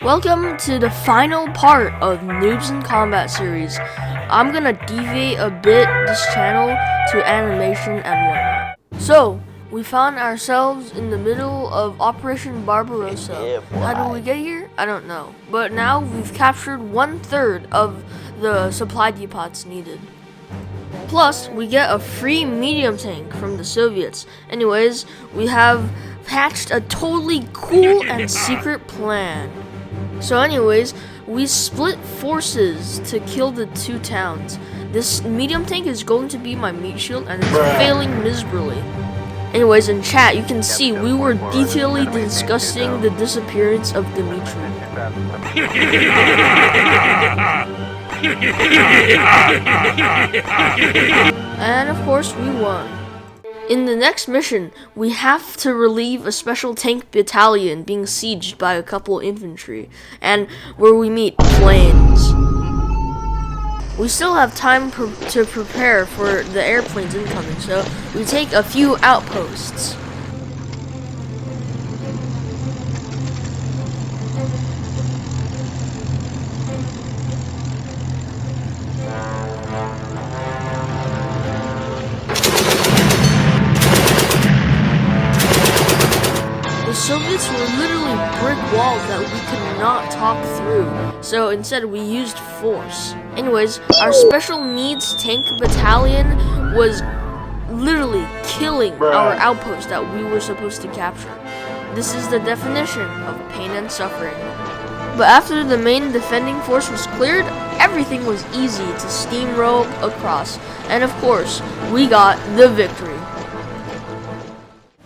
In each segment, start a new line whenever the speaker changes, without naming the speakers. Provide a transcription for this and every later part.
Welcome to the final part of Noobs in Combat series. I'm gonna deviate a bit this channel to animation and whatnot. So, we found ourselves in the middle of Operation Barbarossa. How did we get here? I don't know. But now we've captured 1/3 of the supply depots needed. Plus, we get a free medium tank from the Soviets. Anyways, we have hatched a totally cool and secret plan. So anyways, we split forces to kill the two towns. This medium tank is going to be my meat shield and it's failing miserably. Anyways, in chat you can see we were detailedly discussing the disappearance of Dimitri. And of course we won. In the next mission, we have to relieve a special tank battalion being sieged by a couple infantry, and where we meet planes. We still have time to prepare for the airplanes incoming, so we take a few outposts. The Soviets were literally brick walls that we could not talk through, so instead we used force. Anyways, our special needs tank battalion was literally killing our outpost that we were supposed to capture. This is the definition of pain and suffering. But after the main defending force was cleared, everything was easy to steamroll across, and of course, we got the victory.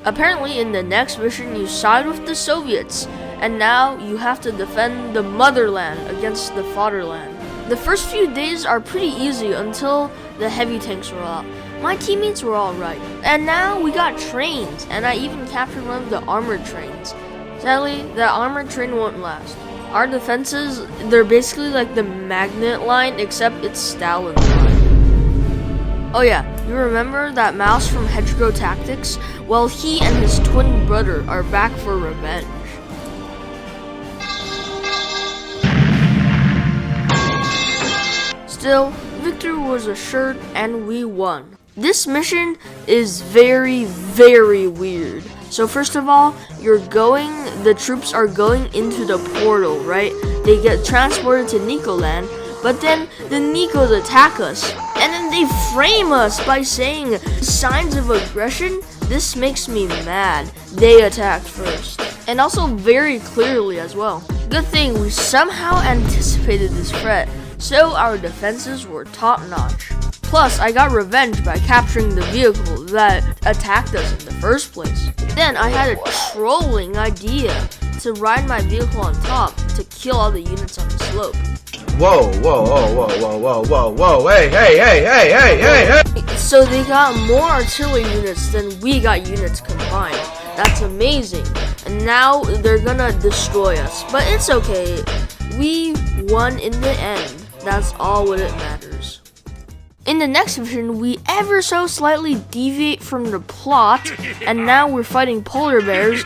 Apparently, in the next mission, you side with the Soviets, and now you have to defend the motherland against the fatherland. The first few days are pretty easy until the heavy tanks roll out. My teammates were alright. And now we got trains, and I even captured one of the armored trains. Sadly, that armored train won't last. Our defenses, they're basically like the magnet line, except it's Stalin's line. Oh yeah, you remember that mouse from Hedgehog Tactics? Well, he and his twin brother are back for revenge. Still, victory was assured and we won. This mission is very, very weird. So first of all, the troops are going into the portal, right? They get transported to Nikoland, but then the Nikos attack us, and then they frame us by saying signs of aggression. This makes me mad. They attacked first, and also very clearly as well. Good thing we somehow anticipated this threat, so our defenses were top notch. Plus, I got revenge by capturing the vehicle that attacked us in the first place. Then I had a trolling idea to ride my vehicle on top to kill all the units on the slope.
Whoa, whoa, whoa, whoa, whoa, whoa, whoa, whoa, hey.
So they got more artillery units than we got units combined. That's amazing. And now they're gonna destroy us. But it's okay. We won in the end. That's all what it matters. In the next mission, we ever so slightly deviate from the plot, and now we're fighting polar bears,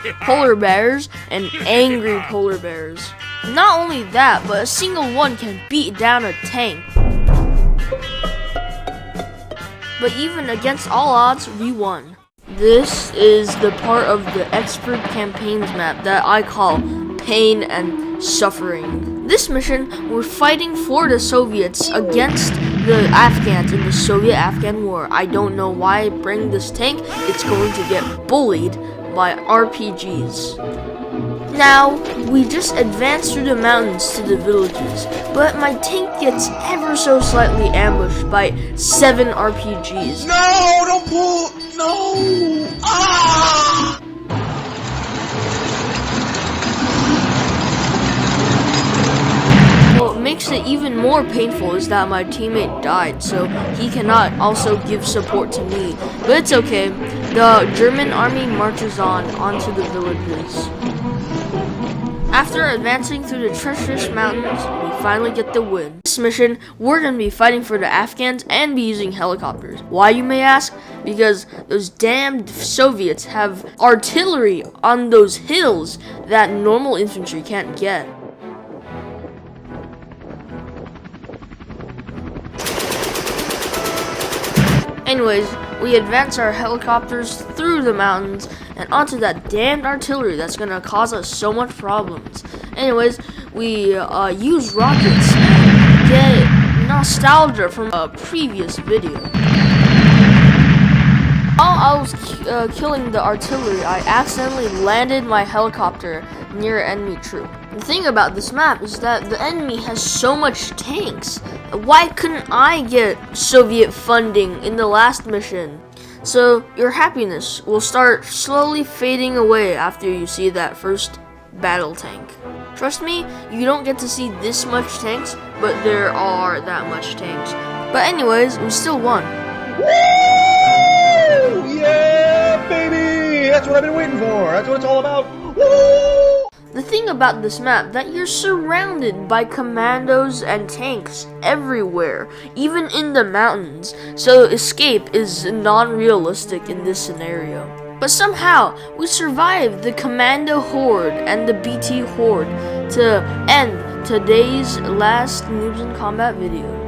and angry polar bears. Not only that, but a single one can beat down a tank. But even against all odds, we won. This is the part of the expert campaigns map that I call pain and suffering. This mission, we're fighting for the Soviets against the Afghans in the Soviet-Afghan war. I don't know why I bring this tank. It's going to get bullied by RPGs. Now, we just advance through the mountains to the villages, but my tank gets ever so slightly ambushed by 7 RPGs.
No, don't pull, no, ah!
What makes it even more painful is that my teammate died, so he cannot also give support to me. But it's okay, the German army marches onto the villages. After advancing through the treacherous mountains, we finally get the win. This mission, we're going to be fighting for the Afghans and be using helicopters. Why, you may ask? Because those damned Soviets have artillery on those hills that normal infantry can't get. Anyways, we advance our helicopters through the mountains and onto that damned artillery that's gonna cause us so much problems. Anyways, we use rockets and get nostalgia from a previous video. While I was killing the artillery, I accidentally landed my helicopter near an enemy troop. The thing about this map is that the enemy has so much tanks. Why couldn't I get Soviet funding in the last mission? So your happiness will start slowly fading away after you see that first battle tank. Trust me, you don't get to see this much tanks, but there are that much tanks. But anyways, we still won.
Woo! Yeah, baby! That's what I've been waiting for. That's what it's all about. Woo!
The thing about this map that you're surrounded by commandos and tanks everywhere, even in the mountains, so escape is non-realistic in this scenario. But somehow, we survived the commando horde and the BT horde to end today's last Noobs in Combat video.